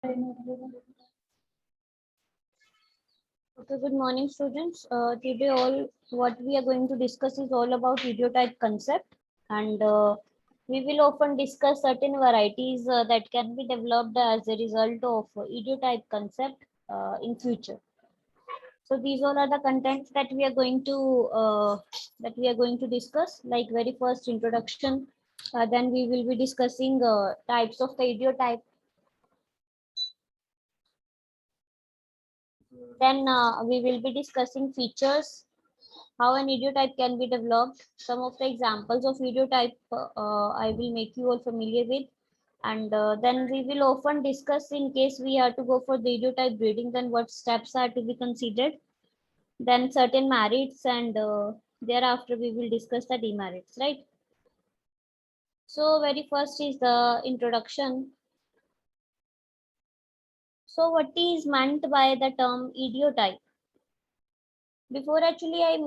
Okay, good morning, students. Today, all what we are going to discuss is all about idiotype concept, and we will often discuss certain varieties that can be developed as a result of idiotype concept in future. So these all are the contents that we are going to discuss. Like very first introduction, then we will be discussing types of the idiotype. Then we will be discussing features, how an idiotype can be developed, some of the examples of idiotype I will make you all familiar with, and then we will often discuss in case we have to go for the idiotype breeding, then what steps are to be considered, then certain merits, and thereafter we will discuss the demerits, right? So very first is the introduction. So what is meant by the term idiotype? Before actually I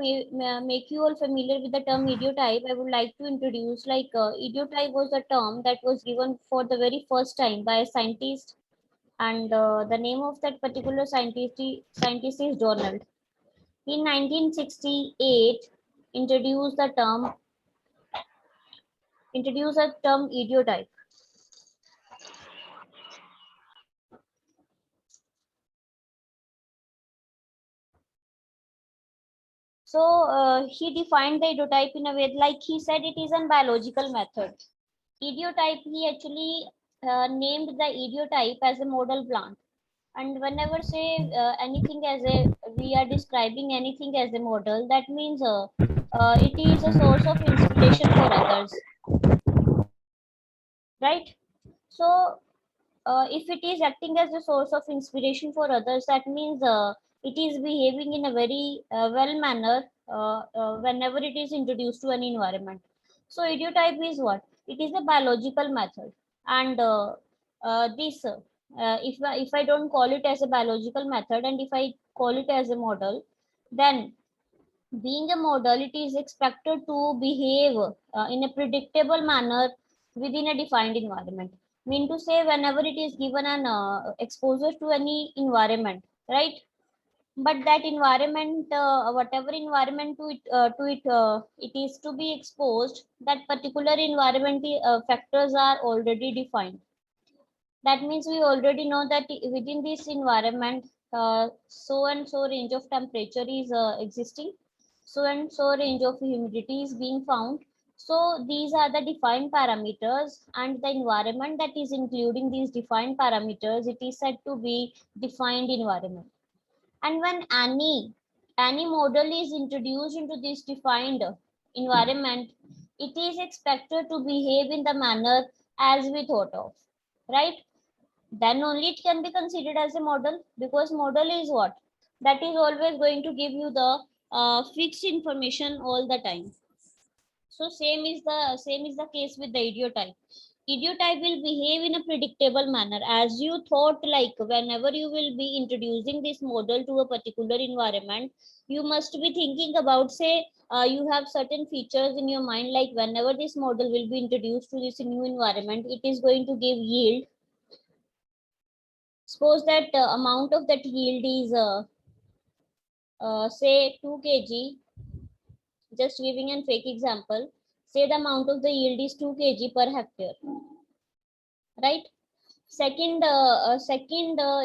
make you all familiar with the term idiotype, I would like to introduce idiotype was a term that was given for the very first time by a scientist, and the name of that particular scientist is Donald. In 1968, introduced the term introduced a term idiotype. So he defined the idiotype in a way like he said it is a biological method. Idiotype, he actually named the idiotype as a model plant. And whenever say anything as a, we are describing anything as a model, that means it is a source of inspiration for others, right? So if it is acting as a source of inspiration for others, that means it is behaving in a very well manner whenever it is introduced to an environment. So idiotype is what? It is a biological method, and this if I don't call it as a biological method, and if I call it as a model, then being a model, it is expected to behave in a predictable manner within a defined environment. Mean to say, whenever it is given an exposure to any environment, right? But that environment, whatever environment it is to be exposed. That particular environment factors are already defined. That means we already know that within this environment, so and so range of temperature is existing, so and so range of humidity is being found. So these are the defined parameters, and the environment that is including these defined parameters, it is said to be defined environment. And when any model is introduced into this defined environment, it is expected to behave in the manner as we thought of, right? Then only it can be considered as a model, because model is what? That is always going to give you the fixed information all the time. So same is the case with the idiotype. Idiotype will behave in a predictable manner as you thought. Like whenever you will be introducing this model to a particular environment, you must be thinking about, say, you have certain features in your mind, like whenever this model will be introduced to this new environment, it is going to give yield. Suppose that amount of that yield is say 2 kg. Just giving an fake example. Say the amount of the yield is 2 kg per hectare, right? Second,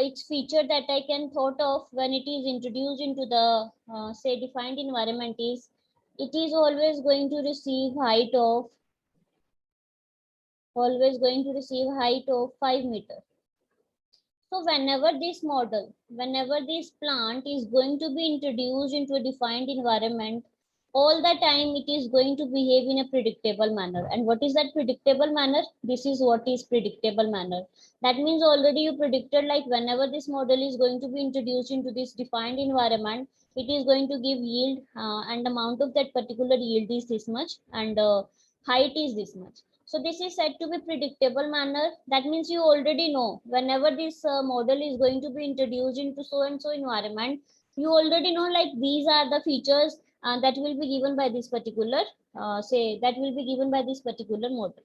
its feature that I can thought of when it is introduced into the say defined environment is, it is always going to receive height of 5 meters. So whenever this plant is going to be introduced into a defined environment, all the time it is going to behave in a predictable manner. And what is that predictable manner? This is what is predictable manner. That means already you predicted, like whenever this model is going to be introduced into this defined environment, it is going to give yield, and amount of that particular yield is this much, and height is this much. So this is said to be predictable manner. That means you already know whenever this model is going to be introduced into so and so environment, you already know like these are the features that will be given by this particular say that will be given by this particular model.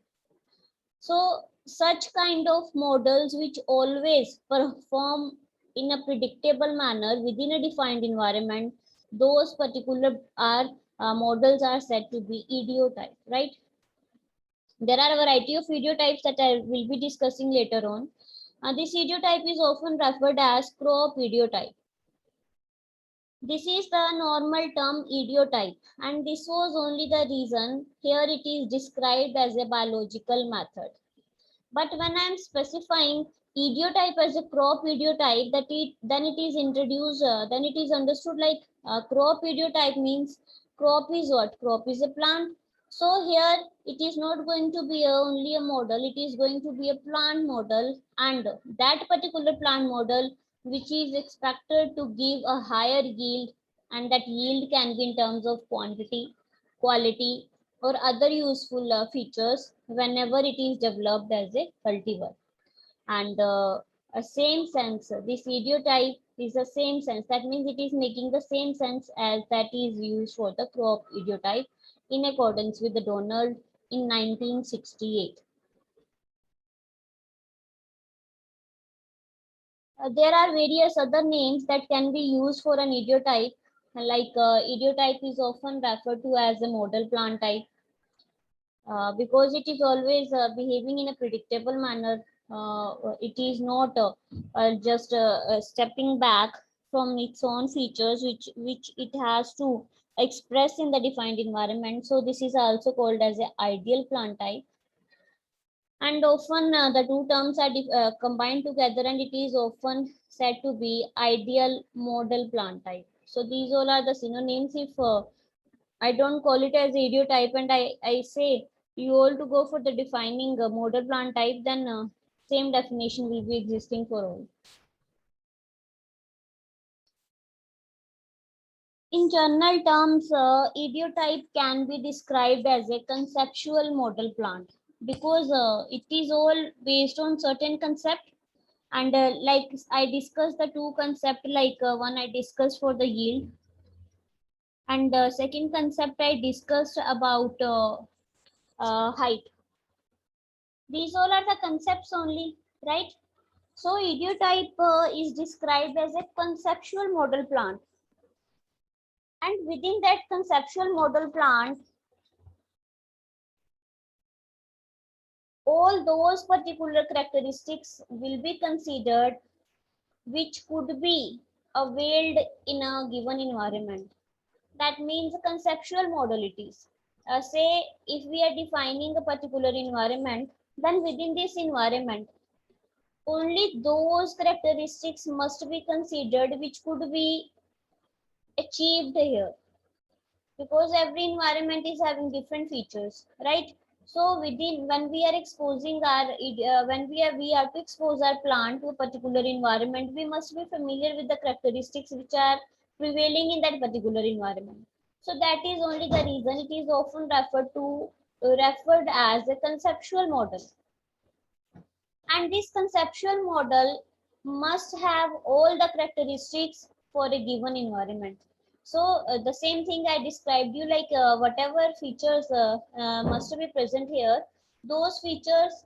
So such kind of models which always perform in a predictable manner within a defined environment, those particular are models are said to be idiotype, right? There are a variety of idiotypes that I will be discussing later on. This idiotype is often referred as crop idiotype. This is the normal term idiotype, and this was only the reason here it is described as a biological method. But when I am specifying idiotype as a crop idiotype, then it is introduced, then it is understood like crop idiotype means crop is what? Crop is a plant. So here it is not going to be only a model, it is going to be a plant model, and that particular plant model which is expected to give a higher yield, and that yield can be in terms of quantity, quality, or other useful features whenever it is developed as a cultivar. And a same sense, this idiotype is the same sense. That means it is making the same sense as that is used for the crop idiotype in accordance with the Donald in 1968. There are various other names that can be used for an idiotype, like idiotype is often referred to as a model plant type, because it is always behaving in a predictable manner. It is not just stepping back from its own features, which it has to express in the defined environment. So this is also called as an ideal plant type. And often the two terms are combined together, and it is often said to be ideal model plant type. So these all are the synonyms. If I don't call it as idiotype and I say you all to go for the defining model plant type, then same definition will be existing for all. In general terms, idiotype can be described as a conceptual model plant, because it is all based on certain concept. And like I discussed the two concept, like one I discussed for the yield, and second concept I discussed about height. These all are the concepts only, right? So idiotype is described as a conceptual model plant. And within that conceptual model plant, all those particular characteristics will be considered which could be availed in a given environment. That means conceptual modalities. Say if we are defining a particular environment, then within this environment, only those characteristics must be considered which could be achieved here, because every environment is having different features, right? So within, when we are exposing our when we are to expose our plant to a particular environment, we must be familiar with the characteristics which are prevailing in that particular environment. So that is only the reason it is often referred as a conceptual model. And this conceptual model must have all the characteristics for a given environment. So the same thing I described you, like whatever features must be present here, those features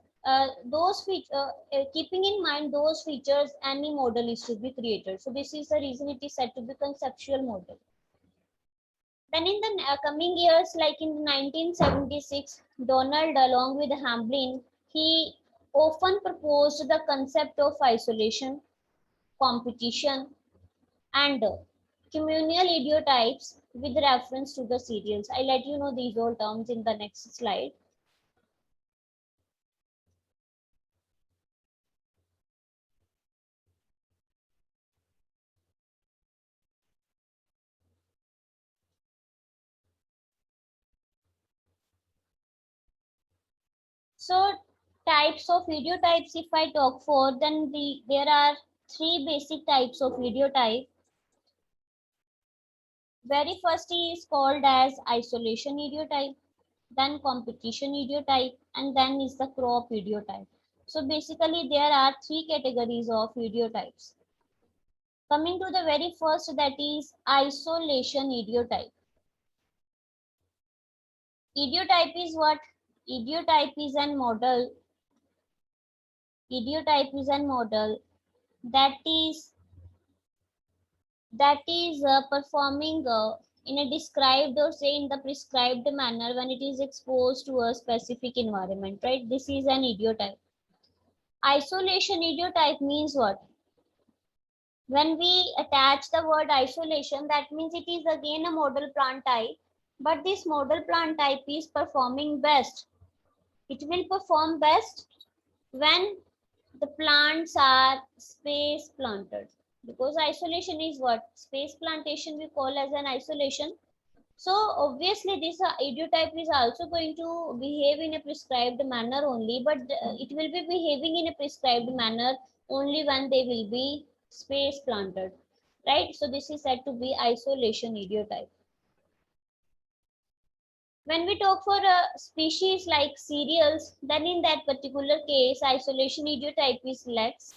keeping in mind those features, any model is to be created. So this is the reason it is said to be conceptual model. Then in the coming years, like in 1976, Donald along with Hamblin, he often proposed the concept of isolation, competition, and communal idiotypes with reference to the serials. I let you know these all terms in the next slide. So types of idiotypes, if I talk for, then there are three basic types of idiotype. Very first is called as isolation idiotype, then competition idiotype, and then is the crop idiotype. So basically there are three categories of idiotypes. Coming to the very first, that is isolation idiotype. Idiotype is what? Idiotype is a model Idiotype is a model that is performing in a described or say in the prescribed manner when it is exposed to a specific environment, right? This is an idiotype. Isolation idiotype means what? When we attach the word isolation, that means it is again a model plant type, but this model plant type is performing best. It will perform best when the plants are space planted, because isolation is what? Space plantation we call as an isolation. So obviously this idiotype is also going to behave in a prescribed manner only, but it will be behaving in a prescribed manner only when they will be space planted, right? So this is said to be isolation idiotype. When we talk for a species like cereals, then in that particular case, isolation idiotype is less.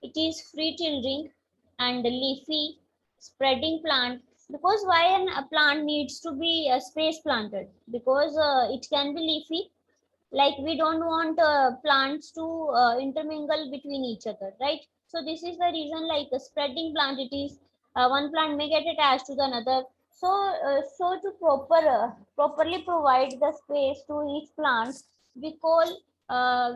It is free tillering and leafy spreading plant. Because why a plant needs to be space planted? Because it can be leafy. Like we don't want plants to intermingle between each other, right? So this is the reason, like a spreading plant, it is one plant may get attached to the another. So to properly provide the space to each plant, we call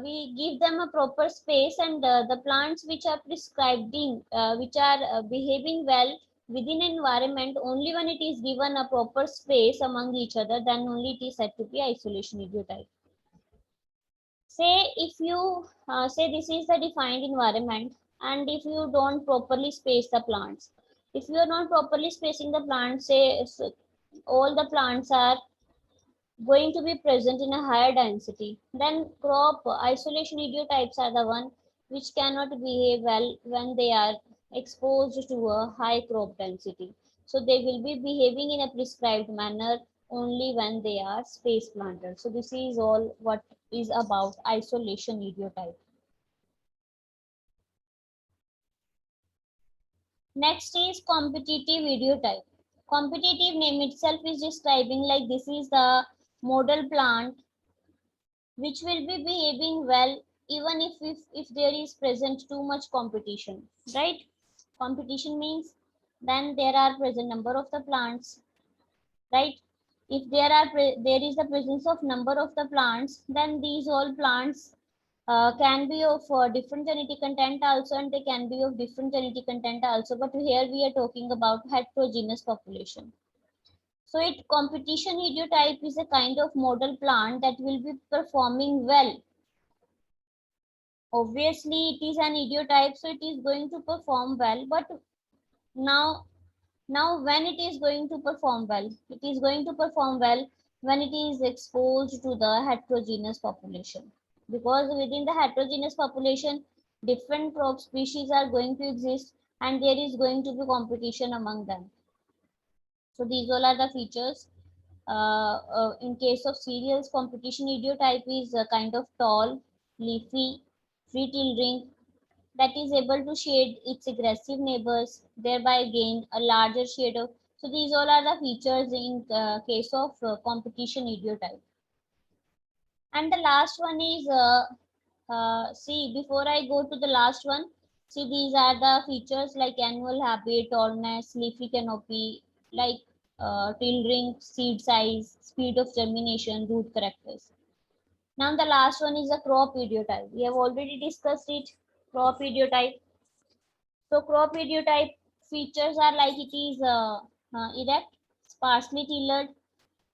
we give them a proper space, and the plants which are prescribed in which are behaving well within environment, only when it is given a proper space among each other, then only it is said to be isolation idiotype. Say if you say this is the defined environment, and if you don't properly space the plants, if you are not properly spacing the plants, say if all the plants are going to be present in a higher density, then crop isolation idiotypes are the one which cannot behave well when they are exposed to a high crop density. So they will be behaving in a prescribed manner only when they are space planted. So this is all what is about isolation idiotype. Next is competitive idiotype. Competitive name itself is describing like this is the model plant which will be behaving well even if there is present too much competition, right? Competition means then there are present number of the plants, right? If there is the presence of number of the plants, then these all plants can be of different genetic content also, and they can be of different genetic content also, but here we are talking about heterogeneous population. So it competition idiotype is a kind of model plant that will be performing well. Obviously it is an idiotype, so it is going to perform well, but now when it is going to perform well, it is going to perform well when it is exposed to the heterogeneous population, because within the heterogeneous population different crop species are going to exist, and there is going to be competition among them. So these all are the features. In case of cereals, competition idiotype is a kind of tall, leafy, free tillering that is able to shade its aggressive neighbors, thereby gain a larger shade of. So these all are the features in case of competition idiotype. And the last one is, see, before I go to the last one, see these are the features like annual habit, tallness, leafy canopy, like tillering, seed size, speed of germination, root characters. Now the last one is the crop idiotype. We have already discussed it, crop idiotype. So crop idiotype features are like it is erect, sparsely tilled,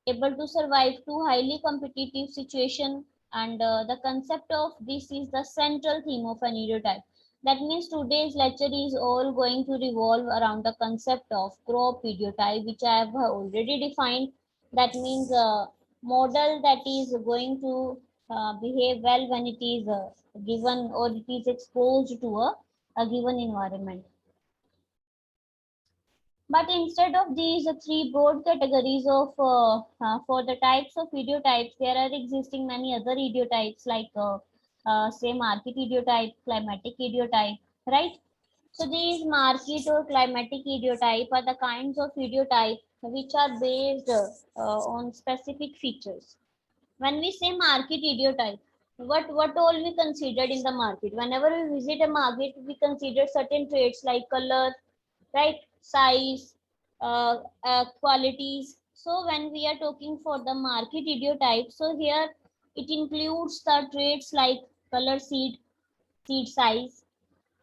able to survive to highly competitive situation, and the concept of this is the central theme of an idiotype. That means today's lecture is all going to revolve around the concept of crop idiotype, which I have already defined. That means a model that is going to behave well when it is given or it is exposed to a given environment. But instead of these three broad categories of for the types of idiotypes, there are existing many other idiotypes like say market idiotype, climatic idiotype, right? So these market or climatic idiotype are the kinds of idiotype which are based on specific features. When we say market idiotype, what all we considered in the market. Whenever we visit a market, we consider certain traits like color, right, size, qualities. So when we are talking for the market idiotype, so here it includes the traits like color, seed size,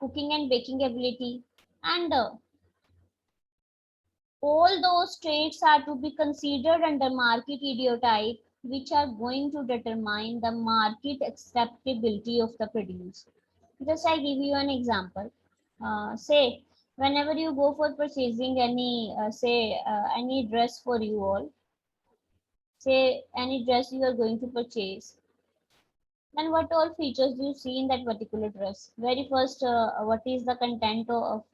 cooking and baking ability, and all those traits are to be considered under market idiotype, which are going to determine the market acceptability of the produce. Just I give you an example. Say, whenever you go for purchasing any, any dress for you all, say any dress you are going to purchase, then what all features do you see in that particular dress? Very first, what is the content of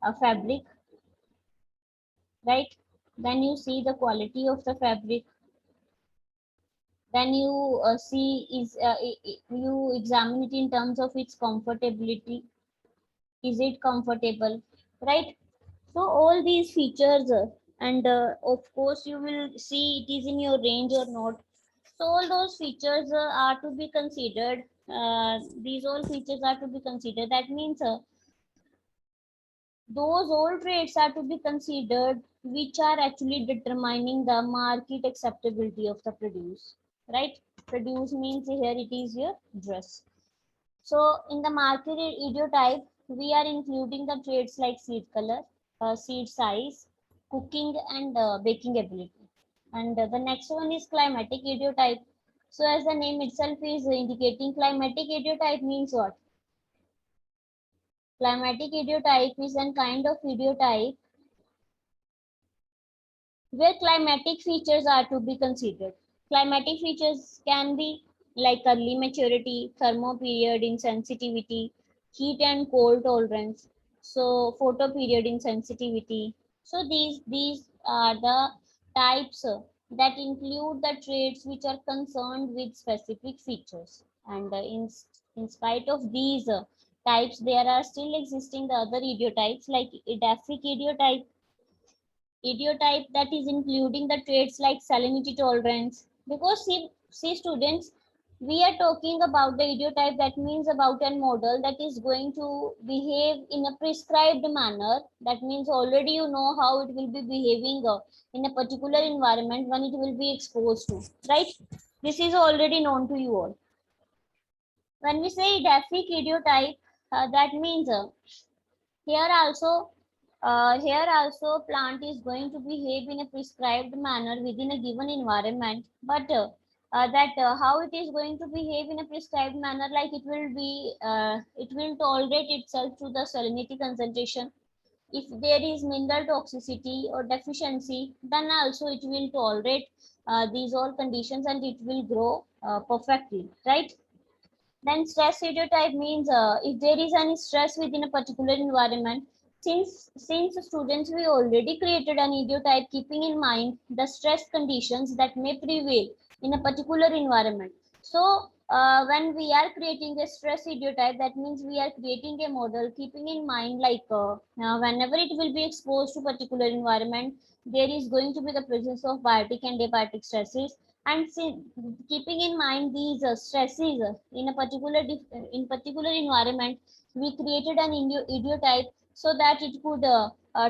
a fabric, right? Then you see the quality of the fabric. Then you see is you examine it in terms of its comfortability. Is it comfortable, right? So all these features, and of course you will see it is in your range or not. So all those features are to be considered. These all features are to be considered. That means those all traits are to be considered, which are actually determining the market acceptability of the produce, right? Produce means here it is your dress. So in the market idiotype, we are including the traits like seed color, seed size, cooking and baking ability. And the next one is climatic idiotype. So as the name itself is indicating, climatic idiotype means what? Climatic idiotype is a kind of idiotype where climatic features are to be considered. Climatic features can be like early maturity, thermo period insensitivity, heat and cold tolerance, so photo period insensitivity. So these are the types that include the traits which are concerned with specific features. And in spite of these types, there are still existing the other idiotypes like edaphic idiotype that is including the traits like salinity tolerance. Because see students, we are talking about the idiotype, that means about a model that is going to behave in a prescribed manner. That means already you know how it will be behaving in a particular environment when it will be exposed to, right? This is already known to you all. When we say edaphic idiotype, that means here also, plant is going to behave in a prescribed manner within a given environment, but that how it is going to behave in a prescribed manner, like it will tolerate itself to the salinity concentration. If there is mineral toxicity or deficiency, then also it will tolerate these all conditions and it will grow perfectly, right? Then stress stereotype means if there is any stress within a particular environment, since students we already created an idiotype keeping in mind the stress conditions that may prevail in a particular environment. So when we are creating a stress idiotype, that means we are creating a model keeping in mind like whenever it will be exposed to particular environment, there is going to be the presence of biotic and abiotic stresses. And keeping in mind these stresses in a in particular environment, we created an idiotype so that it could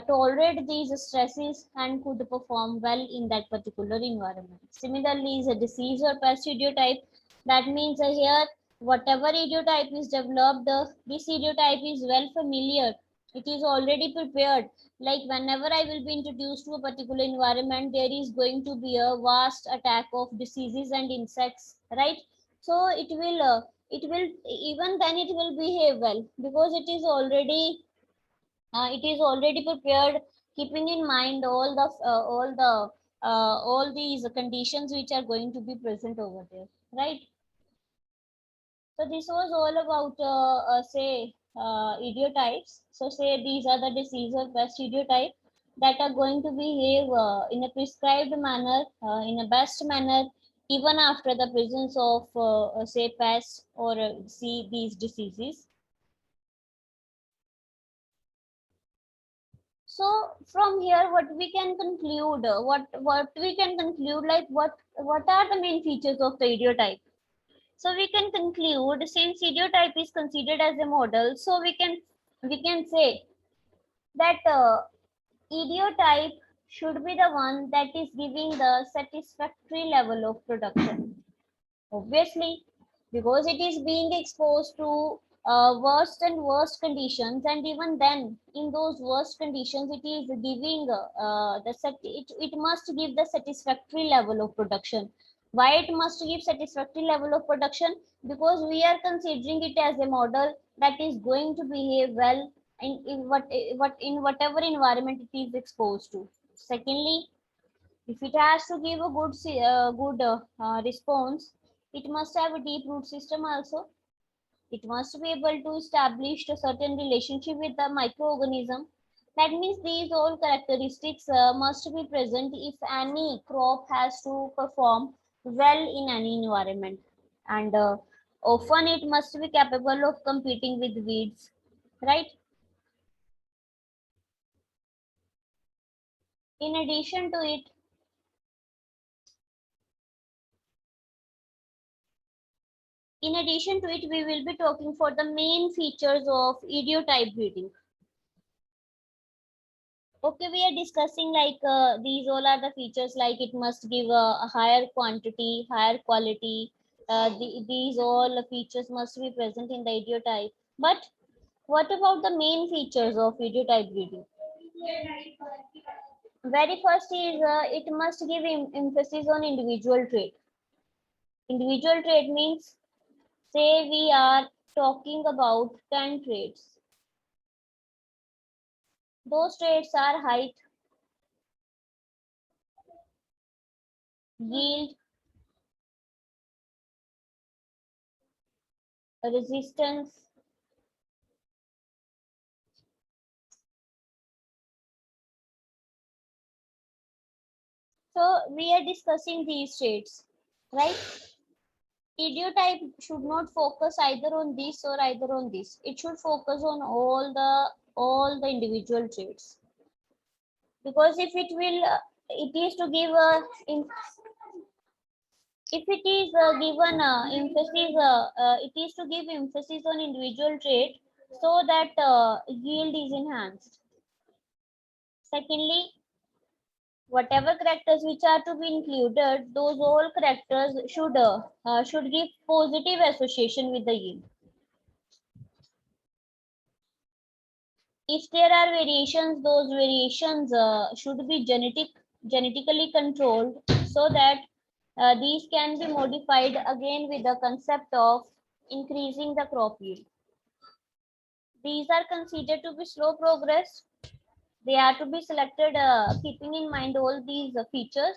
tolerate these stresses and could perform well in that particular environment. Similarly, is a disease or pest idiotype. That means here whatever idiotype is developed, this idiotype is well familiar. It is already prepared, like whenever I will be introduced to a particular environment, there is going to be a vast attack of diseases and insects, right? So it will, even then it will behave well because it is already prepared, keeping in mind all these conditions which are going to be present over there, right? So this was all about say idiotypes. So say these are the disease or pest idiotype that are going to behave in a prescribed manner, in a best manner, even after the presence of say pests or see these diseases. So from here, what we can conclude, what we can conclude, like what are the main features of the idiotype? So we can conclude, since ideotype is considered as a model, so we can say that ideotype should be the one that is giving the satisfactory level of production. Obviously, because it is being exposed to worst and worst conditions, and even then, in those worst conditions, it is giving it must give the satisfactory level of production. Why it must give satisfactory level of production? Because we are considering it as a model that is going to behave well in whatever environment it is exposed to. Secondly, if it has to give a good response, it must have a deep root system also. It must be able to establish a certain relationship with the microorganism. That means these all characteristics must be present if any crop has to perform well in any environment. And often it must be capable of competing with weeds, right? In addition to it, we will be talking for the main features of idiotype breeding. Okay, we are discussing like these all are the features, like it must give a higher quantity, higher quality. These all features must be present in the idiotype. But what about the main features of idiotype breeding? Very first is it must give emphasis on individual trait. Individual trait means, say we are talking about 10 traits. Those traits are height, yield, resistance. So we are discussing these traits, right? Idiotype should not focus either on this or either on this. It should focus on all the individual traits. Because if it will, it is to give a, if it is given emphasis, it is to give emphasis on individual trait so that yield is enhanced. Secondly, whatever characters which are to be included, those all characters should give positive association with the yield. If there are variations, those variations should be genetically controlled so that these can be modified again with the concept of increasing the crop yield. These are considered to be slow progress. They are to be selected keeping in mind all these features.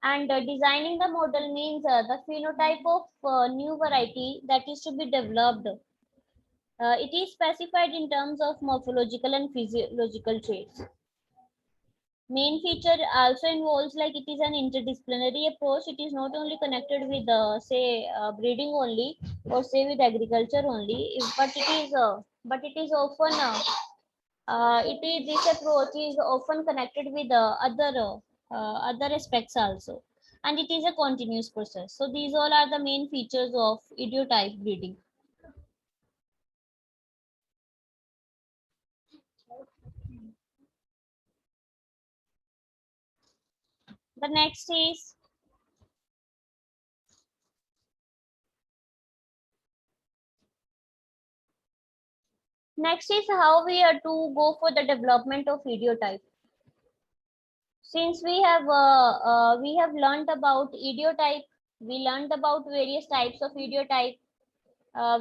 And designing the model means the phenotype of new variety that is to be developed. It is specified in terms of morphological and physiological traits. Main feature also involves like it is an interdisciplinary approach. It is not only connected with say breeding only or say with agriculture only, but it is often this approach is often connected with other aspects also, and it is a continuous process. So these all are the main features of idiotype breeding. The next is how we are to go for the development of idiotype. Since we have learned about idiotype, we learned about various types of idiotype.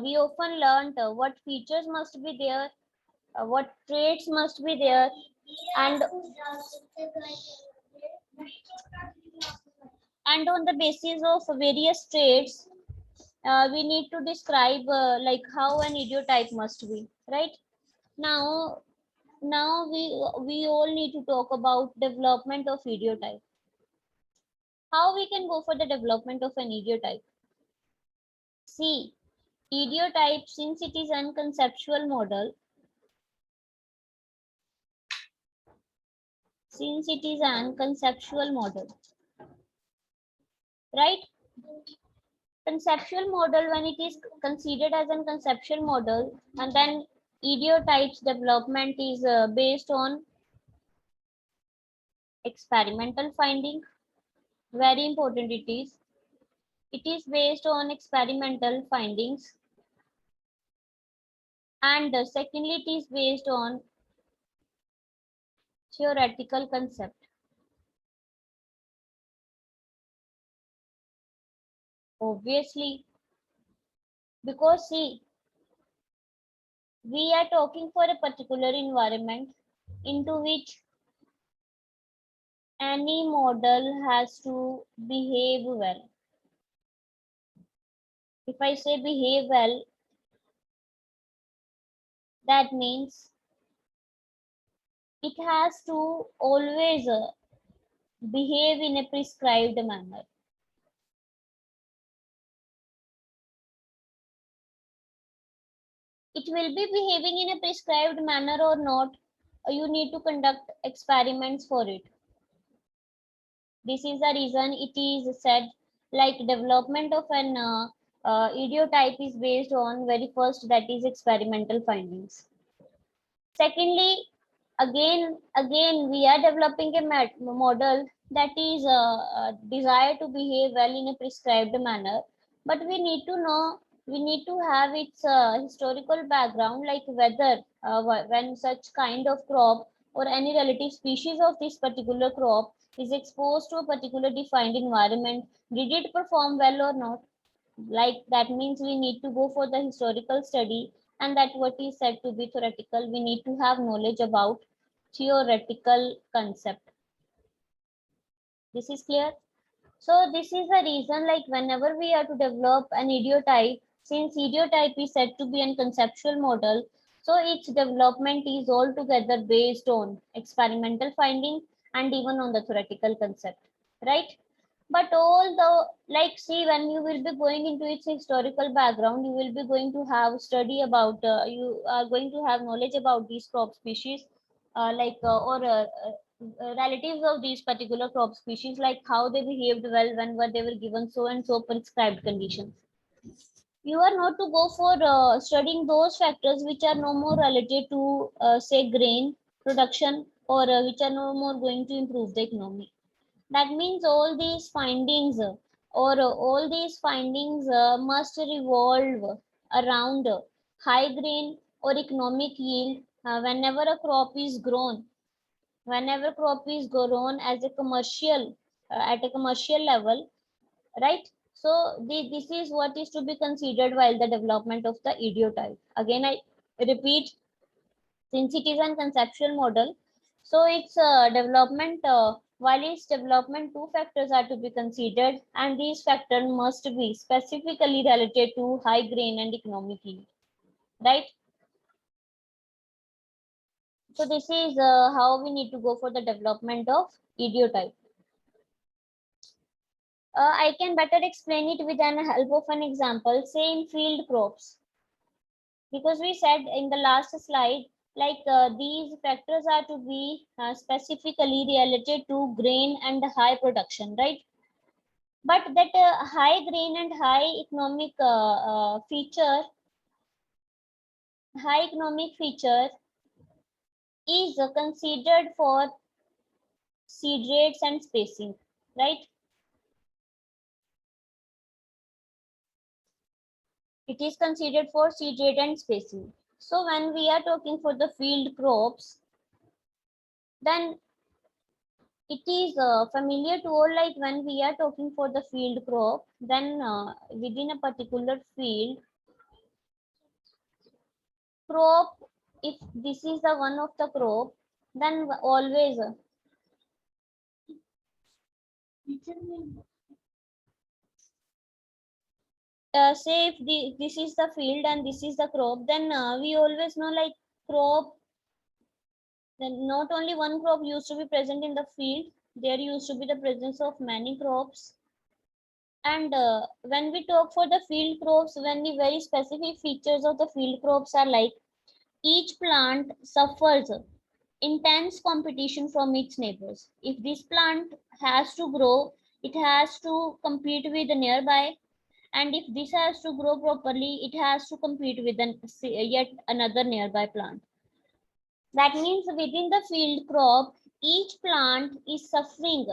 We often learned what features must be there, what traits must be there, and on the basis of various traits, we need to describe like how an idiotype must be, right? Now, now we all need to talk about development of idiotype. How we can go for the development of an idiotype? See, idiotype, since it is an conceptual model, right? Conceptual model, when it is considered as a conceptual model, and then idiotypes development is based on experimental finding. Very important it is. It is based on experimental findings. And secondly, it is based on theoretical concept. Obviously, because see, we are talking for a particular environment into which any model has to behave well. If I say behave well, that means it has to always behave in a prescribed manner. It will be behaving in a prescribed manner or not, you need to conduct experiments for it. This is the reason it is said like development of an idiotype is based on very first, that is experimental findings. Secondly, again we are developing a model that is desired to behave well in a prescribed manner, but we need to know, we need to have its historical background, like whether when such kind of crop or any relative species of this particular crop is exposed to a particular defined environment, did it perform well or not. Like that means we need to go for the historical study, and that what is said to be theoretical, we need to have knowledge about theoretical concept. This is clear. So this is the reason, like whenever we are to develop an idiotype, since idiotype is said to be a conceptual model, so its development is altogether based on experimental finding and even on the theoretical concept, right? But all the, like see, when you will be going into its historical background, you will be going to have study about you are going to have knowledge about these crop species, relatives of these particular crop species, like how they behaved well when they were given so and so prescribed conditions. You are not to go for studying those factors which are no more related to say grain production, or which are no more going to improve the economy. That means all these findings must revolve around high grain or economic yield whenever a crop is grown, whenever crop is grown as a commercial at a commercial level, right? So this is what is to be considered while the development of the idiotype. Again, I repeat, since it is an conceptual model, so its development, while its development, two factors are to be considered, and these factors must be specifically related to high grain and economic yield, right? So this is how we need to go for the development of idiotype. I can better explain it with the help of an example, say in field crops, because we said in the last slide, like these factors are to be specifically related to grain and high production, right? But that high grain and high economic feature is considered for seed rates and spacing, right? It is considered for seed rate and spacing. So when we are talking for the field crops, then it is familiar to all, like when we are talking for the field crop, then within a particular field crop, if this is the one of the crop, then always say if this is the field and this is the crop, then we always know like crop, then not only one crop used to be present in the field, there used to be the presence of many crops. And when we talk for the field crops, when the very specific features of the field crops are like each plant suffers intense competition from its neighbors. If this plant has to grow, it has to compete with the nearby, and if this has to grow properly, it has to compete with yet another nearby plant. That means within the field crop, each plant is suffering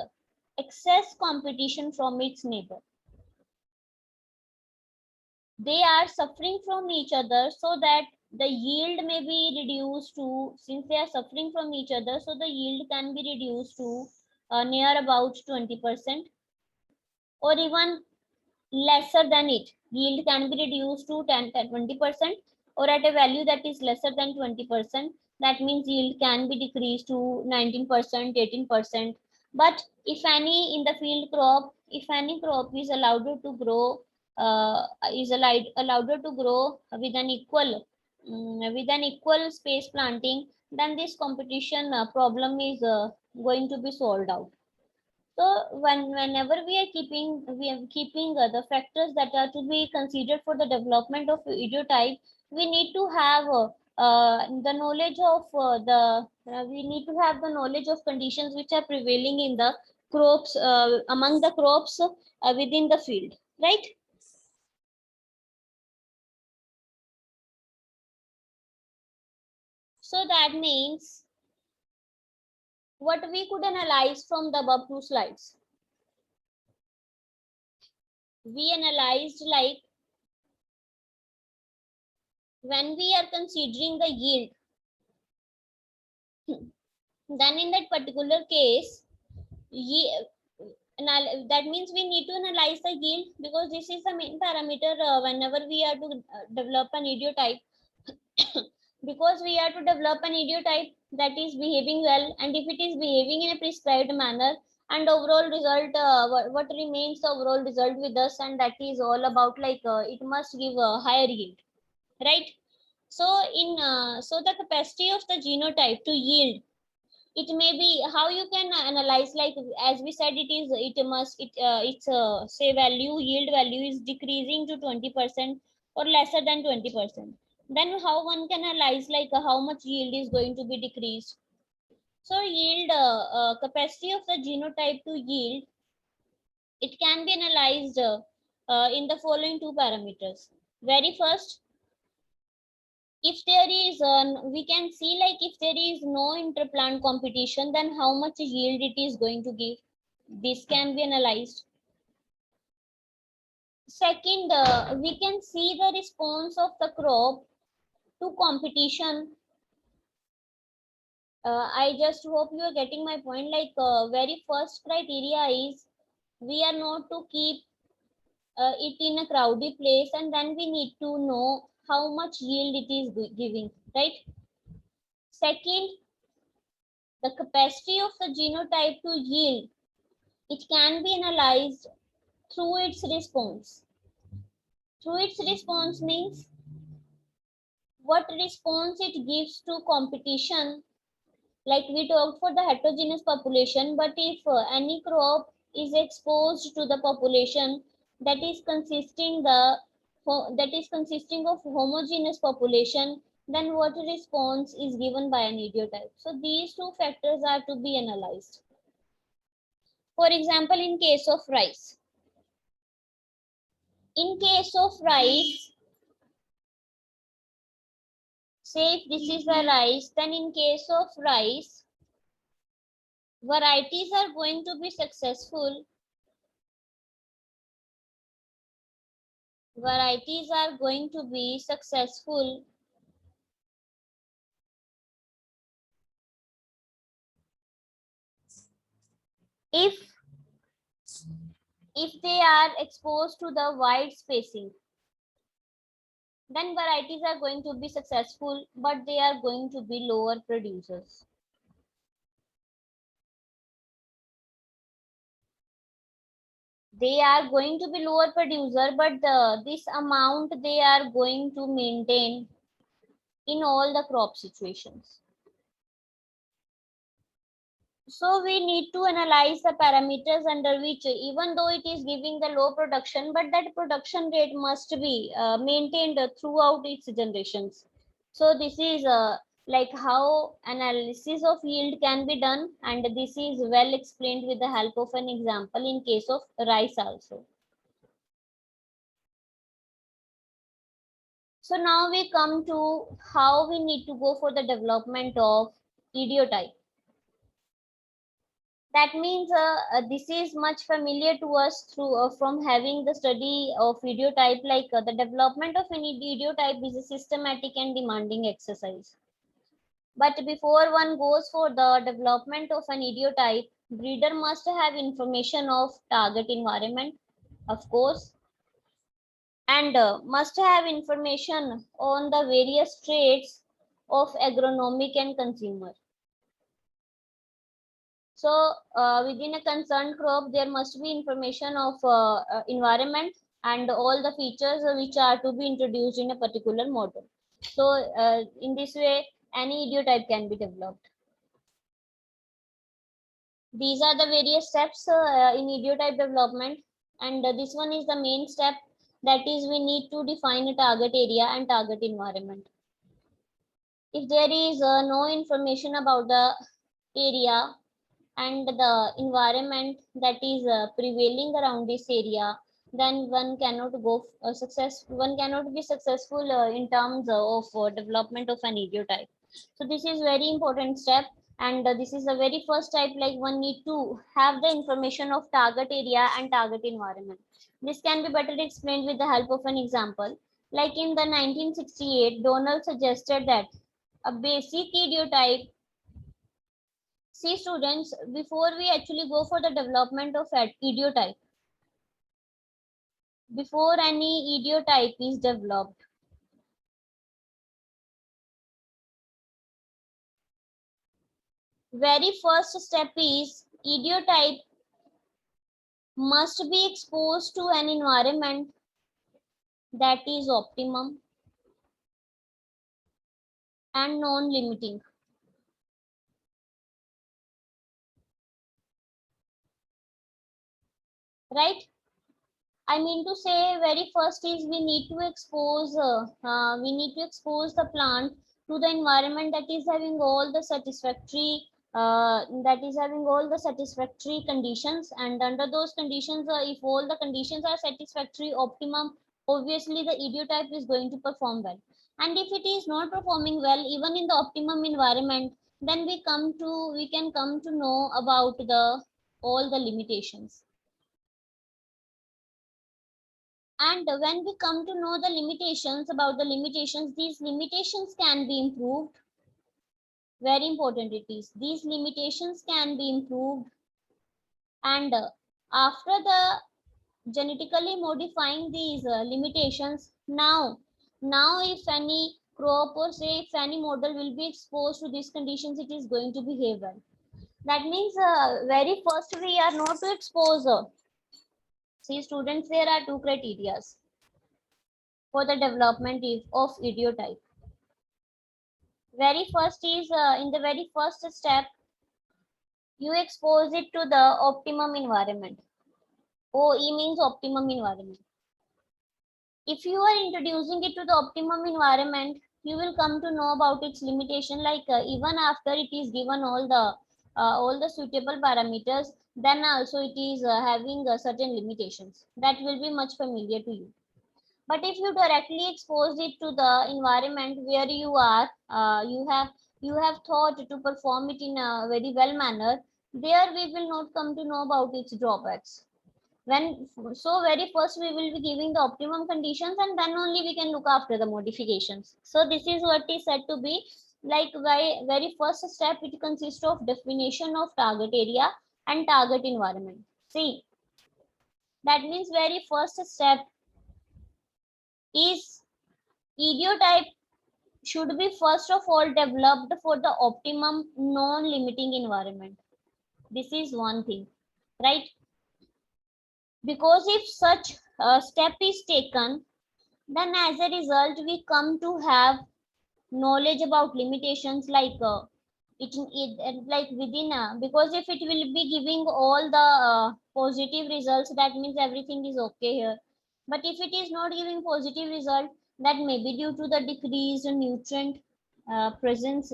excess competition from its neighbor. They are suffering from each other, so that the yield may be reduced to, since they are suffering from each other, so the yield can be reduced to near about 20%, or even lesser than it. Yield can be reduced to 20%, or at a value that is lesser than 20%. That means yield can be decreased to 19%, 18%. But if any in the field crop, if any crop is allowed to grow, allowed to grow with an equal, with an equal space planting, then this competition problem is going to be solved out. So whenever we are keeping the factors that are to be considered for the development of idiotype, we need to have the knowledge of we need to have the knowledge of conditions which are prevailing in the crops, among the crops within the field, right? So that means what we could analyze from the above two slides. We analyzed like when we are considering the yield, then in that particular case, that means we need to analyze the yield, because this is the main parameter whenever we are to develop an idiotype. Because we are to develop an idiotype that is behaving well, and if it is behaving in a prescribed manner, and overall result, what remains the overall result with us, and that is all about like it must give a higher yield, right? So so the capacity of the genotype to yield, it may be how you can analyze, like as we said, it's say value, yield value is decreasing to 20% or lesser than 20%. Then how one can analyze like how much yield is going to be decreased. So yield, capacity of the genotype to yield, it can be analyzed in the following two parameters. Very first, if there is we can see like if there is no interplant competition, then how much yield it is going to give, this can be analyzed. Second, we can see the response of the crop to competition. I just hope you are getting my point. Like very first criteria is we are not to keep it in a crowded place, and then we need to know how much yield it is giving, right? Second, the capacity of the genotype to yield, it can be analyzed through its response. Through its response means what response it gives to competition. Like we talked for the heterogeneous population, but if any crop is exposed to the population that is consisting of homogeneous population, then what response is given by an idiotype. So these two factors are to be analyzed. For example, in case of rice, say if this is the rice, then in case of rice, varieties are going to be successful. Varieties are going to be successful if they are exposed to the wide spacing. Then varieties are going to be successful, but they are going to be lower producers. They are going to be lower producer, but this amount they are going to maintain in all the crop situations. So we need to analyze the parameters under which, even though it is giving the low production, but that production rate must be maintained throughout its generations. So this is like how analysis of yield can be done, and this is well explained with the help of an example in case of rice also. So now we come to how we need to go for the development of idiotype. That means this is much familiar to us through from having the study of idiotype, like the development of an idiotype is a systematic and demanding exercise. But before one goes for the development of an idiotype, breeder must have information of target environment, of course, and must have information on the various traits of agronomic and consumer. So within a concerned crop, there must be information of environment and all the features which are to be introduced in a particular model. So in this way, any idiotype can be developed. These are the various steps in idiotype development, and this one is the main step. That is, we need to define a target area and target environment. If there is no information about the area and the environment that is prevailing around this area, then one cannot go one cannot be successful in terms of development of an idiotype. So this is very important step, and this is the very first type, like one need to have the information of target area and target environment. This can be better explained with the help of an example. Like in the 1968, Donald suggested that a basic idiotype. See students, before we actually go for the development of idiotype, before any idiotype is developed, very first step is idiotype must be exposed to an environment that is optimum and non-limiting. Right? I mean to say, very first is we need to expose the plant to the environment that is having all the satisfactory conditions, and under those conditions, if all the conditions are satisfactory, optimum, obviously the idiotype is going to perform well. And if it is not performing well even in the optimum environment, then we can come to know about the all the limitations. And when we come to know the limitations, these limitations can be improved. Very important it is. These limitations can be improved. And after the genetically modifying these limitations, now if any crop, or say if any model will be exposed to these conditions, it is going to behave well. That means very first we are not to expose. See students, there are two criteria for the development of idiotype. Very first is in the very first step, you expose it to the optimum environment. OE means optimum environment. If you are introducing it to the optimum environment, you will come to know about its limitation. Like even after it is given all the suitable parameters, then also it is having certain limitations that will be much familiar to you. But if you directly expose it to the environment where you are, you have thought to perform it in a very well manner, there we will not come to know about its drawbacks. So very first we will be giving the optimum conditions, and then only we can look after the modifications. So this is what is said to be like very first step. It consists of definition of target area and target environment. See, that means very first step is idiotype should be first of all developed for the optimum non-limiting environment. This is one thing, right? Because if such a step is taken, then as a result we come to have knowledge about limitations, like like within because if it will be giving all the positive results, that means everything is okay here. But if it is not giving positive result, that may be due to the decreased nutrient presence,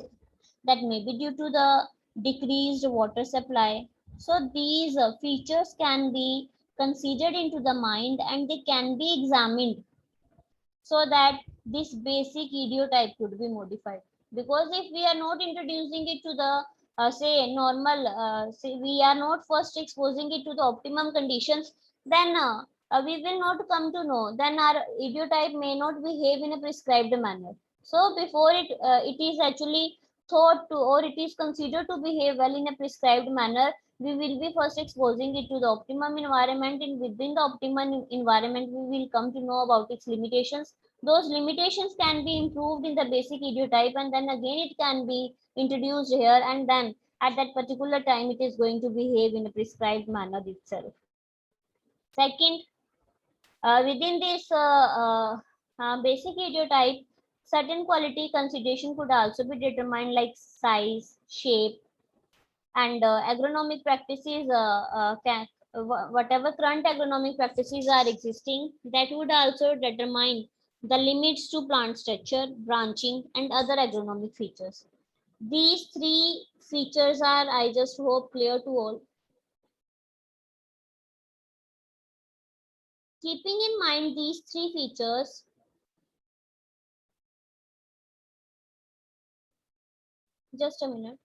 that may be due to the decreased water supply. So these features can be considered into the mind, and they can be examined. so that this basic idiotype could be modified. Because if we are not introducing it to the say normal, say we are not first exposing it to the optimum conditions, then we will not come to know, then our idiotype may not behave in a prescribed manner. So before it is actually thought to, or it is considered to behave well in a prescribed manner, we will be first exposing it to the optimum environment, and within the optimum environment we will come to know about its limitations. Those limitations can be improved in the basic idiotype, and then again it can be introduced here, and then at that particular time it is going to behave in a prescribed manner itself. Second, within this basic idiotype, certain quality consideration could also be determined, like size, shape, and agronomic practices whatever current agronomic practices are existing, that would also determine the limits to plant structure, branching, and other agronomic features. These three features are, I just hope, clear to all. Keeping in mind these three features, just a minute.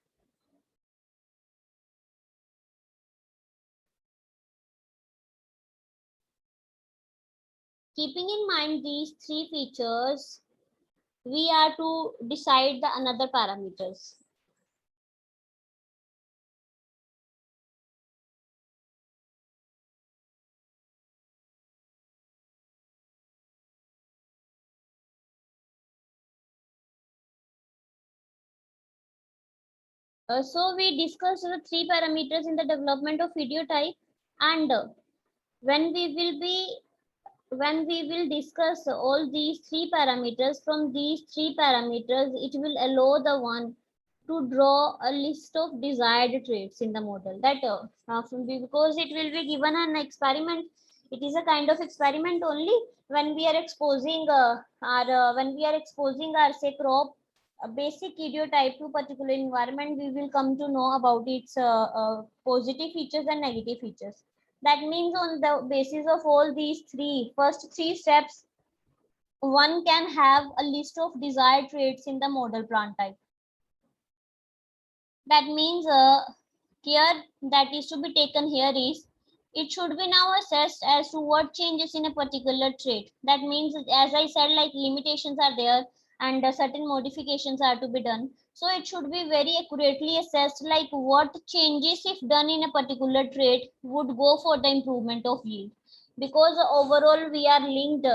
Keeping in mind these three features, we are to decide the another parameters. So we discussed the three parameters in the development of video type, and when we will be when we will discuss all these three parameters, from these three parameters it will allow the one to draw a list of desired traits in the model, that because it will be given an experiment, it is a kind of experiment only. When we are exposing our when we are exposing our say crop a basic idiotype to particular environment, we will come to know about its positive features and negative features. That means on the basis of all these first three steps, one can have a list of desired traits in the model plant type. That means care that is to be taken here is, it should be now assessed as to what changes in a particular trait. That means, as I said, like limitations are there, and certain modifications are to be done. So it should be very accurately assessed, like what changes, if done in a particular trait, would go for the improvement of yield. Because overall we are linked,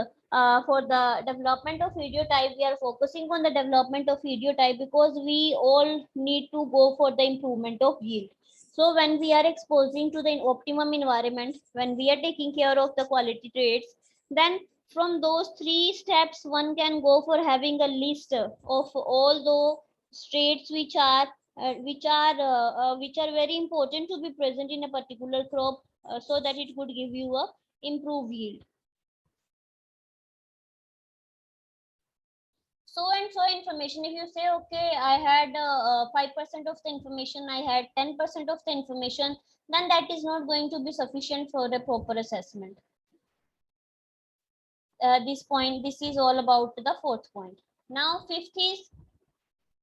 for the development of video type, we are focusing on the development of video type because we all need to go for the improvement of yield. So when we are exposing to the optimum environment, when we are taking care of the quality traits, then from those three steps one can go for having a list of all the traits which are very important to be present in a particular crop, so that it could give you a improved yield. So and so information, if you say okay, I had 5% of the information, I had 10% of the information, then that is not going to be sufficient for the proper assessment. This is all about the fourth point. Now fifth is,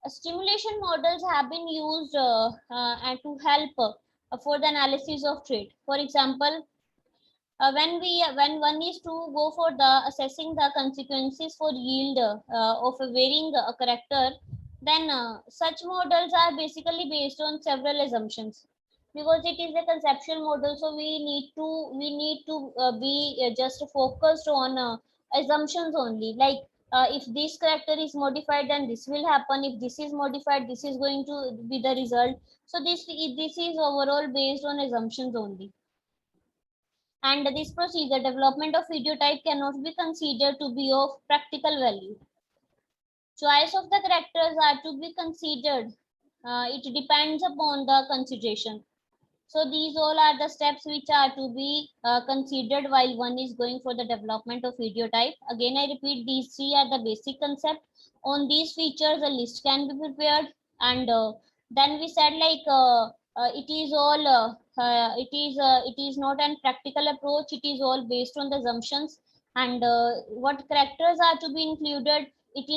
stimulation models have been used and to help for the analysis of trait. For example, when one is to go for the assessing the consequences for yield of a varying character, then such models are basically based on several assumptions, because it is a conceptual model. So we need to be just focused on assumptions only, like if this character is modified, then this will happen. If this is modified, this is going to be the result. So this is overall based on assumptions only. And this procedure, development of video type, cannot be considered to be of practical value. Choice of the characters are to be considered. It depends upon the consideration. So these all are the steps which are to be considered while one is going for the development of video type. Again, I repeat, these three are the basic concept. On these features, a list can be prepared, and then we said like it is all it is not an practical approach. It is all based on the assumptions. and what characters are to be included, it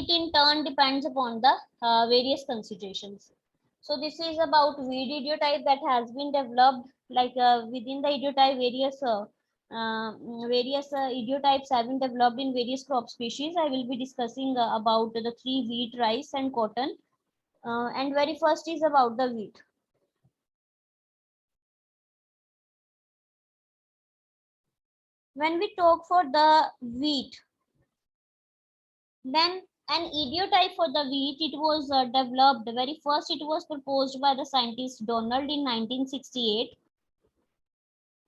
in turn depends upon the various considerations. So this is about weed idiotype that has been developed, like within the idiotype various idiotypes have been developed in various crop species. I will be discussing about the three: wheat, rice and cotton. And very first is about the wheat. When we talk for the wheat, then an idiotype for the wheat, it was developed. Very first, it was proposed by the scientist Donald in 1968,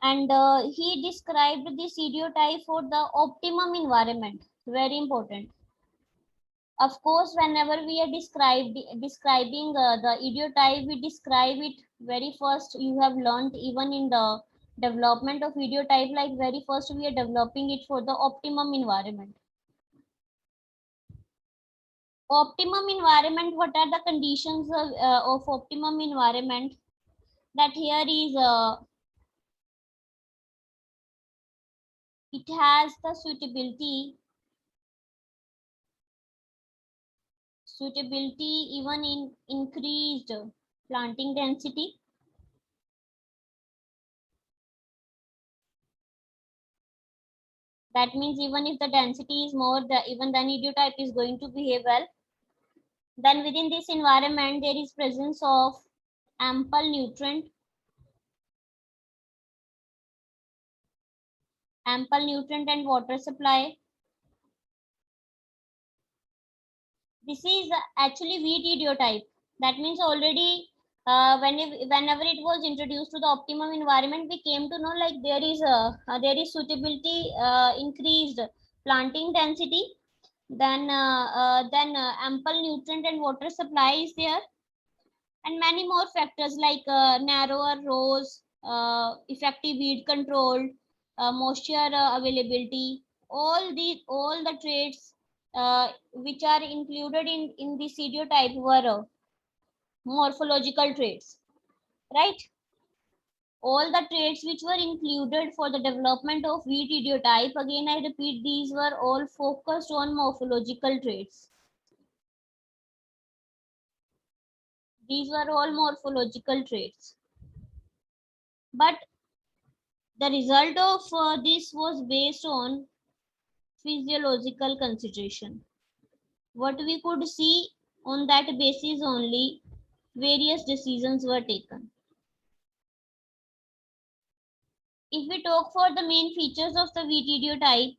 and he described this idiotype for the optimum environment. Very important. Of course, whenever we are describing the idiotype, we describe it very first. You have learned even in the development of idiotype, like very first we are developing it for the optimum environment. Optimum environment, what are the conditions of optimum environment? That here is it has the suitability even in increased planting density. That means even if the density is more, even then idiotype is going to behave well. Then within this environment there is presence of ample nutrient and water supply. This is actually wheat idiotype. That means already whenever it was introduced to the optimum environment, we came to know like there is suitability, increased planting density, then ample nutrient and water supply is there, and many more factors like narrower rows, effective weed control, moisture availability. All the traits which are included in the stereotype were morphological traits, right? All the traits which were included for the development of wheat idiotype, again I repeat, these were all focused on morphological traits. These were all morphological traits. But the result of this was based on physiological consideration. What we could see, on that basis only various decisions were taken. If we talk for the main features of the wheat idiotype,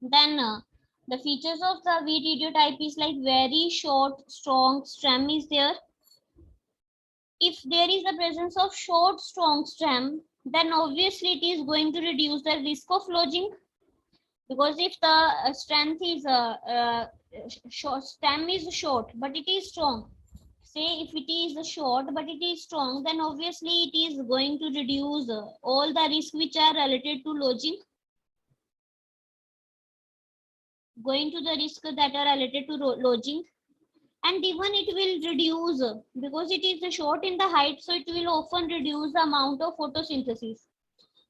then the features of the wheat idiotype is like very short, strong stem is there. If there is the presence of short, strong stem, then obviously it is going to reduce the risk of lodging, because if the strength is short, stem is short but it is strong, say if it is short but it is strong, then obviously it is going to reduce all the risks which are related to lodging, going to the risk that are related to lodging. And even it will reduce, because it is short in the height, so it will often reduce the amount of photosynthesis,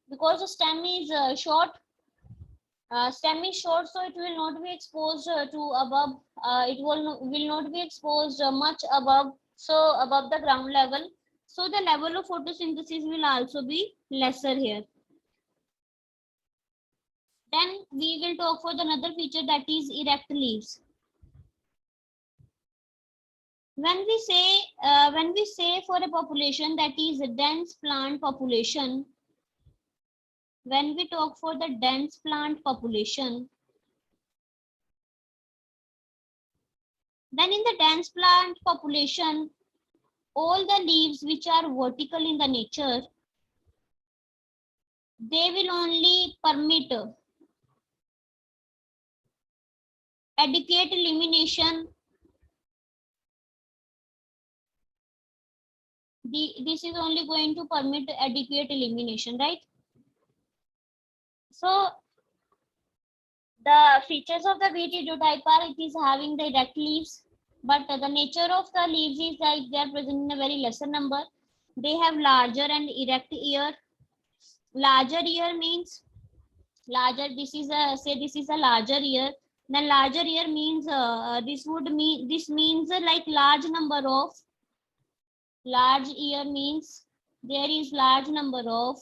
because the stem is short. Stem is short, so it will not be exposed to above. Will not be exposed much above, so above the ground level. So the level of photosynthesis will also be lesser here. Then we will talk for the another feature, that is erect leaves. When we say for a population that is a dense plant population, when we talk for the dense plant population, then in the dense plant population, all the leaves which are vertical in the nature, they will only permit adequate elimination. This is only going to permit adequate elimination, right? So the features of the wheat idiotype are, it is having the erect leaves, but the nature of the leaves is like they are present in a very lesser number. They have larger and erect ear. Larger ear means larger, this is a, say this is a larger year, then larger year means this means like large number of, large year means there is large number of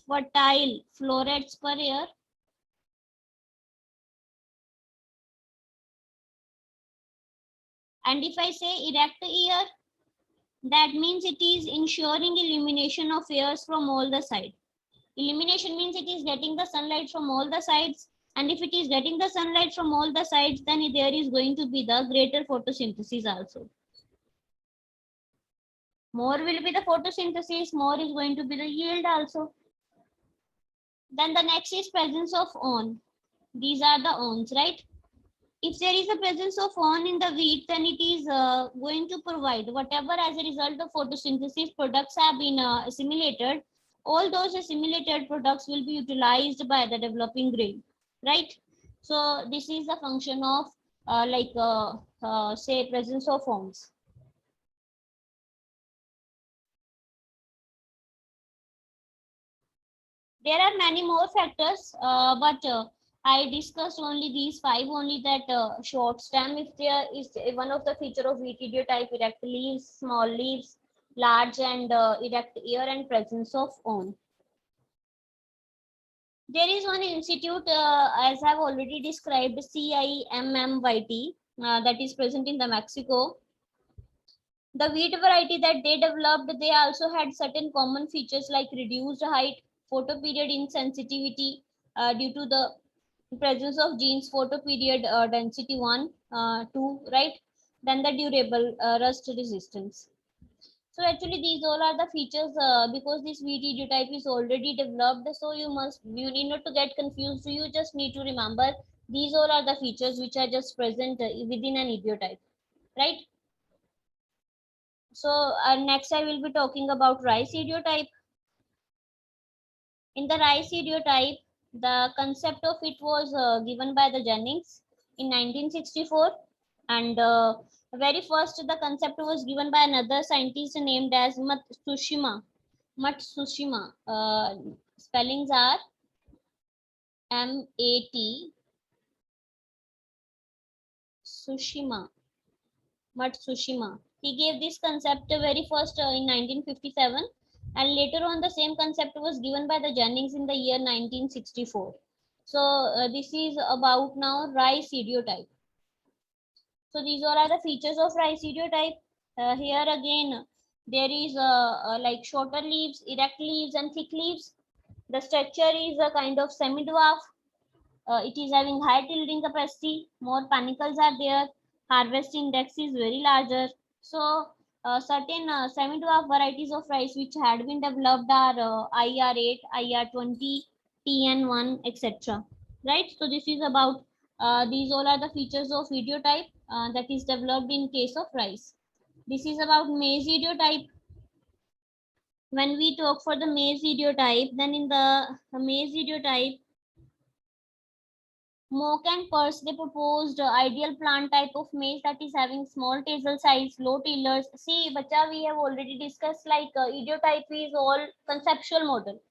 fertile florets per year. And if I say erect year, that means it is ensuring illumination of airs from all the sides. Illumination means it is getting the sunlight from all the sides. And if it is getting the sunlight from all the sides, then there is going to be the greater photosynthesis also. More will be the photosynthesis, more is going to be the yield also. Then the next is presence of on. These are the ons, right? If there is a presence of on in the wheat, then it is going to provide whatever as a result of photosynthesis products have been assimilated. All those assimilated products will be utilized by the developing grain, right? So this is the function of say presence of ons. There are many more factors, but I discussed only these five only, that short stem, if there is one of the feature of wheat idiotype, erect leaves, small leaves, large and erect ear, and presence of on. There is one institute, as I've already described, CIMMYT, that is present in the Mexico. The wheat variety that they developed, they also had certain common features like reduced height, photoperiod insensitivity due to the presence of genes photoperiod density 1, 2, right? Then the durable rust resistance. So actually these all are the features, because this VT type is already developed. So you need not to get confused. So you just need to remember these all are the features which are just present within an idiotype, right? So next I will be talking about rice idiotype. In the rice idiotype, the concept of it was given by the Jennings in 1964, and very first the concept was given by another scientist named as Matsushima. Matsushima. Spellings are M-A-T Sushima. Matsushima. He gave this concept very first in 1957, and later on the same concept was given by the Jennings in the year 1964. So this is about now rice idiotype. So these all are the features of rice idiotype. Here again, there is like shorter leaves, erect leaves, and thick leaves. The structure is a kind of semi-dwarf. It is having high yielding capacity. More panicles are there. Harvest index is very larger. So certain semi-dwarf varieties of rice which had been developed are IR8, IR20, TN1, etc. Right. So this is about these all are the features of idiotype that is developed in case of rice. This is about maize idiotype. When we talk for the maize idiotype, then in the maize idiotype, Mock and Peirce, they proposed ideal plant type of maize that is having small tassel size, low tillers. See, bacha, we have already discussed like idiotype is all conceptual model.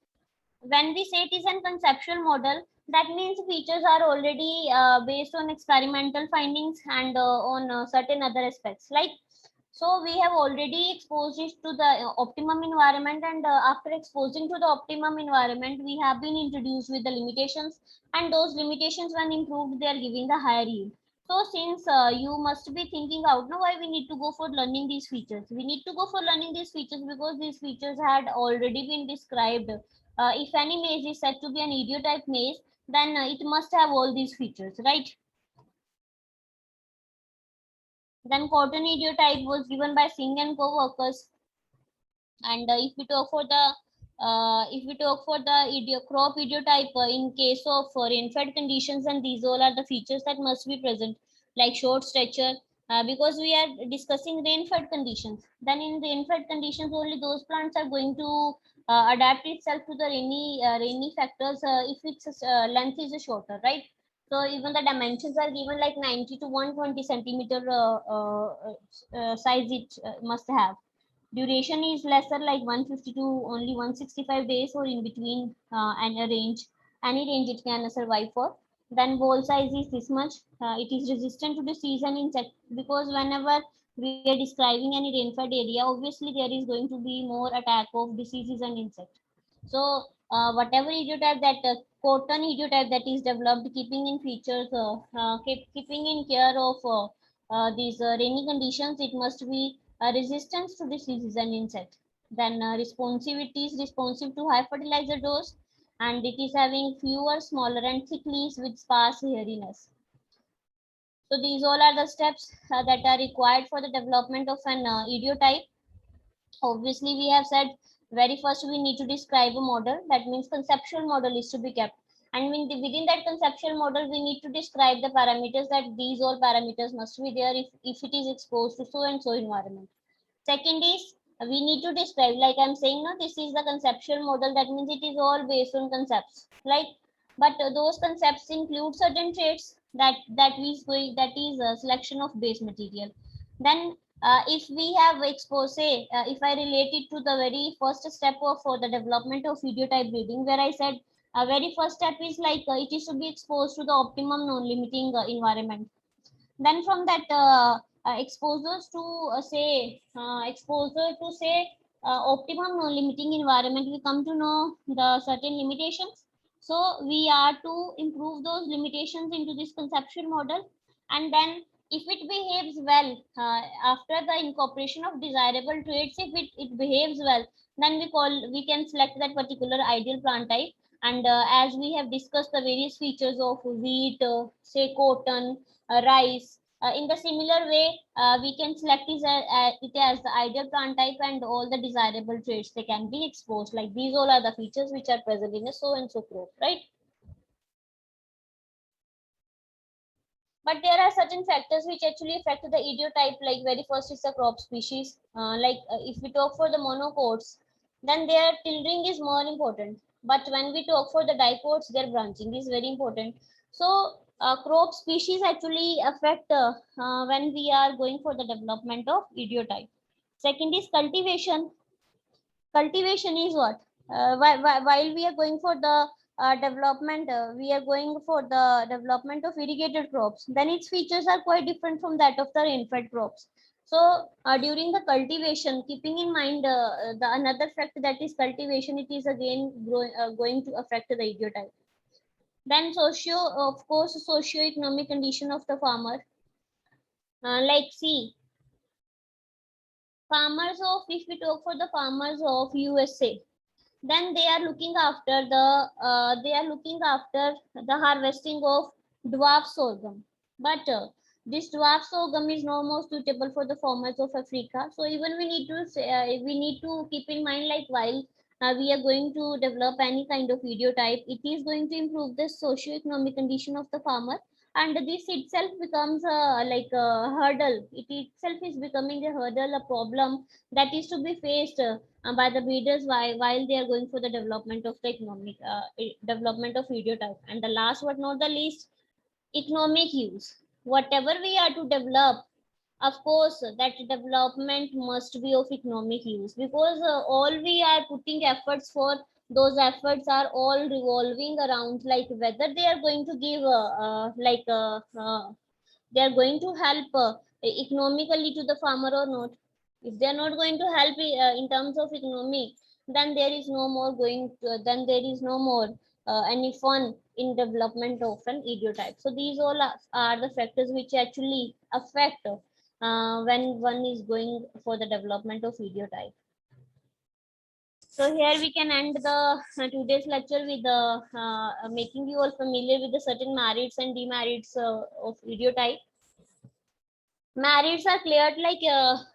When we say it is an conceptual model, that means features are already based on experimental findings and on certain other aspects. Like, so we have already exposed it to the optimum environment, and after exposing to the optimum environment, we have been introduced with the limitations, and those limitations when improved, they are giving the higher yield. So since you must be thinking out now why we need to go for learning these features. We need to go for learning these features because these features had already been described. If any maze is said to be an idiotype maze, then it must have all these features, right? Then cotton idiotype was given by Singh and co-workers. And if we talk for the crop idiotype in case of rain-fed conditions, and these all are the features that must be present, like short stature, because we are discussing rain-fed conditions. Then in rain-fed conditions, only those plants are going to adapt itself to the rainy factors if its length is shorter, right? So even the dimensions are given like 90 to 120 centimeter size it must have. Duration is lesser, like 150 to only 165 days, or in between and a range. any range it can survive for. Then ball size is this much. It is resistant to disease and insect, because whenever we are describing any rainfed area, obviously there is going to be more attack of diseases and insects. So whatever idiotype that cotton idiotype that is developed, keeping in features, keeping in care of these rainy conditions, it must be resistance to diseases and insects. Then responsivity is responsive to high fertilizer dose, and it is having fewer, smaller, and thick leaves with sparse hairiness. So these all are the steps that are required for the development of an idiotype. Obviously, we have said very first we need to describe a model. That means conceptual model is to be kept. And within that conceptual model, we need to describe the parameters, that these all parameters must be there if it is exposed to so and so environment. Second is we need to describe, like I'm saying now, this is the conceptual model. That means it is all based on concepts. Like, but those concepts include certain traits that is a selection of base material. Then if we have exposed, say, if I relate it to the very first step of for the development of videotype breeding, where I said very first step is like it is to be exposed to the optimum non-limiting environment. Then from that exposures to exposure to say optimum non-limiting environment, we come to know the certain limitations. So we are to improve those limitations into this conceptual model, and then if it behaves well after the incorporation of desirable traits, if it behaves well, then we can select that particular ideal plant type. And as we have discussed the various features of wheat, say cotton, rice. In the similar way, we can select it as the ideal plant type, and all the desirable traits they can be exposed. Like these all are the features which are present in a so and so crop, right? But there are certain factors which actually affect the idiotype. Like very first is the crop species. If we talk for the monocots, then their tillering is more important. But when we talk for the dicots, their branching is very important. So crop species actually affect when we are going for the development of idiotype. Second is cultivation. Cultivation is what? While we are going for the development, we are going for the development of irrigated crops, then its features are quite different from that of the rain-fed crops. So during the cultivation, keeping in mind the another fact, that is cultivation, it is again going to affect the idiotype. Then of course, socio-economic condition of the farmer. Like see, farmers of, if we talk for the farmers of USA, then they are looking after the harvesting of dwarf sorghum. But this dwarf sorghum is no more suitable for the farmers of Africa. So even we need to say, we need to keep in mind, like while we are going to develop any kind of video type, it is going to improve the socio-economic condition of the farmer, and this itself becomes like a hurdle. It itself is becoming a hurdle, a problem that is to be faced by the breeders while they are going for the development of the economic development of video type. And the last but not the least, economic use. Whatever we are to develop, of course that development must be of economic use, because all we are putting efforts for, those efforts are all revolving around like whether they are going to give they are going to help economically to the farmer or not. If they are not going to help in terms of economy, then there is no more then there is no more any fun in development of an idiotype. So these all are the factors which actually affect when one is going for the development of idiotype. So here we can end the today's lecture with making you all familiar with the certain merits and demerits of idiotype. Merits are cleared, like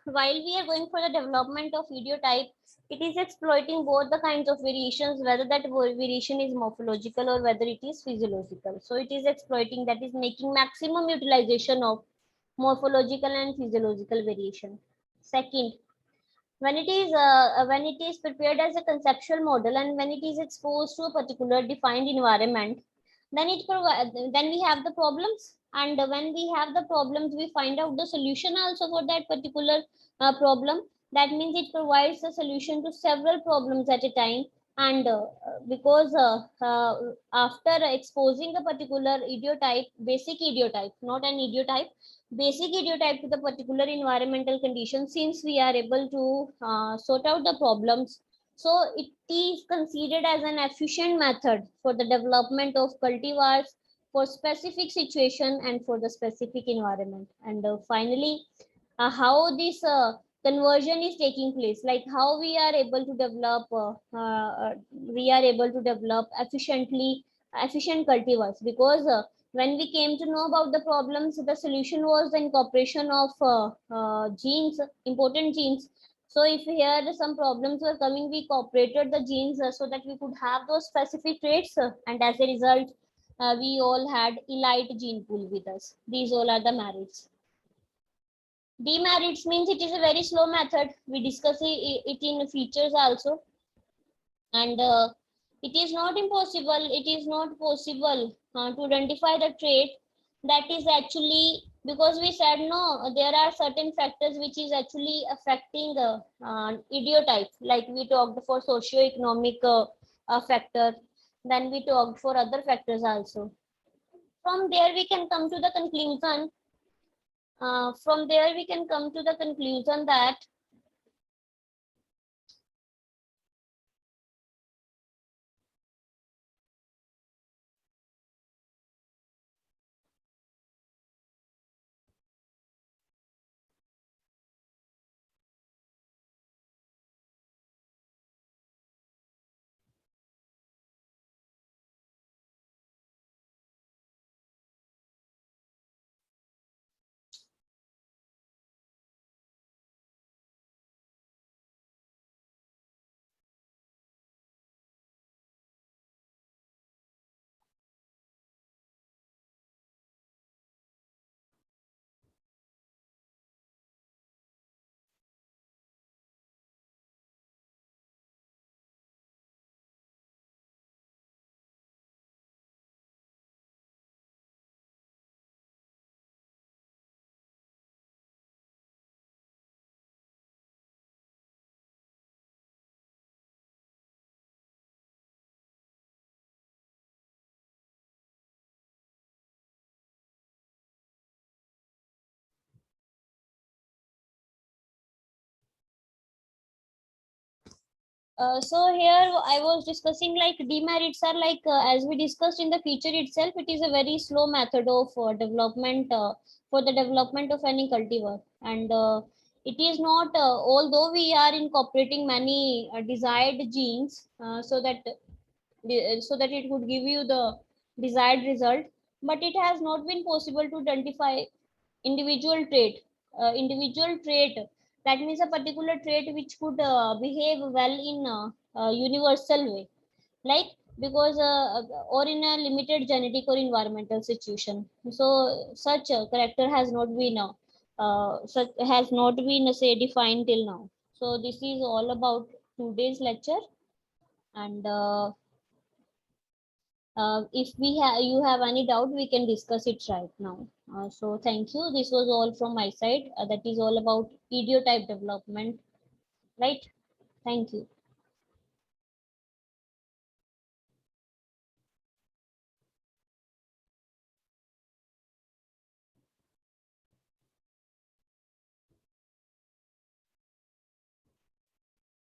while we are going for the development of idiotype, it is exploiting both the kinds of variations, whether that variation is morphological or whether it is physiological. So it is exploiting, that is making maximum utilization of morphological and physiological variation. Second, when it is prepared as a conceptual model and when it is exposed to a particular defined environment, then then we have the problems, and when we have the problems, we find out the solution also for that particular problem. That means it provides a solution to several problems at a time. And because after exposing a particular idiotype, basic idiotype, not an idiotype, basic idiotype to the particular environmental conditions, since we are able to sort out the problems, so it is considered as an efficient method for the development of cultivars for specific situation and for the specific environment. And finally, how this conversion is taking place, like how we are able to develop efficient cultivars, because when we came to know about the problems, the solution was the incorporation of genes, important genes. So if here some problems were coming, we incorporated the genes so that we could have those specific traits, and as a result we all had elite gene pool with us. These all are the merits. Demerits means it is a very slow method. We discuss it in features also. And it is not impossible. It is not possible to identify the trait that is actually, because we said no, there are certain factors which is actually affecting idiotype. Like we talked for socio-economic factor. Then we talked for other factors also. From there we can come to the conclusion. From there we can come to the conclusion that so here I was discussing like demerits are like as we discussed in the feature itself, it is a very slow method of development for the development of any cultivar. And it is not, although we are incorporating many desired genes so that it could give you the desired result, but it has not been possible to identify individual trait. Individual trait, that means a particular trait which could behave well in universal way, like because or in a limited genetic or environmental situation. So such a character has not been say defined till now. So this is all about today's lecture. And if you have any doubt, we can discuss it right now. So thank you. This was all from my side. That is all about idiotype development, right? Thank you.